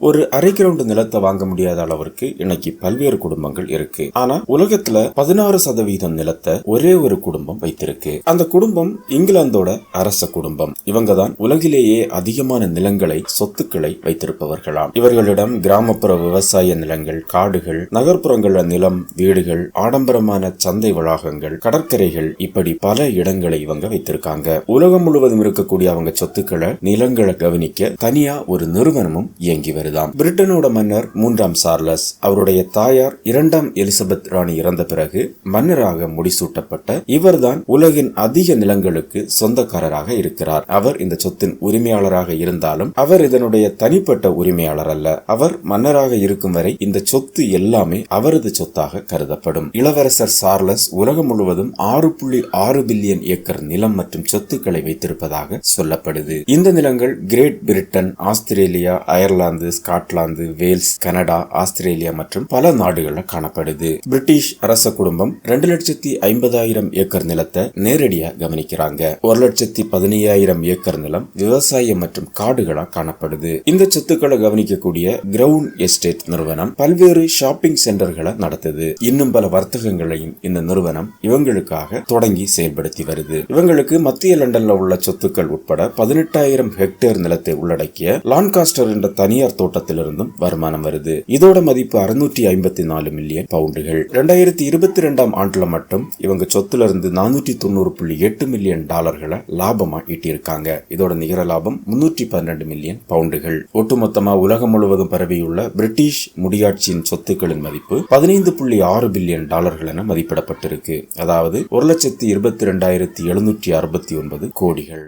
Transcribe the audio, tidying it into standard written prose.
ஒரு அரை கிரவுண்ட் நிலத்தை வாங்க முடியாத அளவிற்கு இன்னைக்கு பல்வேறு குடும்பங்கள் இருக்கு. ஆனா உலகத்துல 16% நிலத்தை ஒரே ஒரு குடும்பம் வைத்திருக்கு. அந்த குடும்பம் இங்கிலாந்தோட அரச குடும்பம். இவங்க தான் உலகிலேயே அதிகமான நிலங்களை, சொத்துக்களை வைத்திருப்பவர்களாம். இவர்களிடம் கிராமப்புற விவசாய நிலங்கள், காடுகள், நகர்ப்புறங்கள நிலம், வீடுகள், ஆடம்பரமான சந்தை வளாகங்கள், கடற்கரைகள், இப்படி பல இடங்களை இவங்க வைத்திருக்காங்க. உலகம் முழுவதும் இருக்கக்கூடிய அவங்க சொத்துக்களை, நிலங்களை கவனிக்க தனியா ஒரு நிறுவனமும் இயங்கி வருதாம். பிரிட்டனோட மன்னர் 3ஆம் சார்லஸ், அவருடைய தாயார் 2ஆம் எலிசபெத் ராணி இறந்த பிறகு மன்னராக முடிசூட்டப்பட்ட இவர்தான் உலகின் அதிக நிலங்களுக்கு சொந்தக்காரராக இருக்கிறார். அவர் இந்த சொத்தின் உரிமையாளராக இருந்தாலும் அவர் இதனுடைய தனிப்பட்ட உரிமையாளர் அல்ல. அவர் மன்னராக இருக்கும் வரை இந்த சொத்து எல்லாமே அவரது சொத்தாக கருதப்படும். இளவரசர் சார்லஸ் உலகம் முழுவதும் 6.6 பில்லியன் ஏக்கர் நிலம் மற்றும் சொத்துக்களை வைத்திருப்பதாக சொல்லப்படுது. இந்த நிலங்கள் Great Britain, Australia, Ireland, Scotland, Wales, Canada, Australia மற்றும் பல நாடுகளில் காணப்படுது. பிரிட்டிஷ் அரச குடும்பம் 2,50,000 ஏக்கர் நிலத்தை நேரடியா கவனிக்கிறாங்க. 1,15,000 ஏக்கர் நிலம் விவசாயம் மற்றும் காடுகளா காணப்படுது. இந்த சொத்துக்களை கவனிக்கக்கூடிய கிரவுண்ட் எஸ்டேட் நிறுவனம் பல்வேறு ஷாப்பிங் சென்டர்களை நடத்துது. இன்னும் பல வர்த்தகங்களையும் இந்த நிறுவனம் இவங்களுக்காக தொடங்கி செயல்படுத்தி வருது. இவங்களுக்கு மத்திய லண்டன்ல உள்ள சொத்துக்கள் உட்பட 18,000 ஹெக்டேர் நிலத்தை உள்ளடக்கிய லான்காஸ்டர் என்ற தனியார் தோட்டத்திலிருந்தும் வருமானம் வருது. இதோட மதிப்பு 654 மில்லியன் பவுண்டுகள். 2022ஆம் ஆண்டுல மட்டும் இவங்க சொத்துல இருந்து 490.8 மில்லியன் டாலர்களை லாபமா ஈட்டியிருக்காங்க. இதோட நிகர லாபம் 312 மில்லியன் பவுண்டுகள். ஒட்டுமொத்தமா உலகம் முழுவதும் பரவியுள்ள பிரிட்டிஷ் முடியாட்சியின் சொத்துக்களின் மதிப்பு 15.6 பில்லியன் டாலர்கள் என மதிப்பிடப்பட்டிருக்கு. அதாவது 1,22,769 கோடிகள்.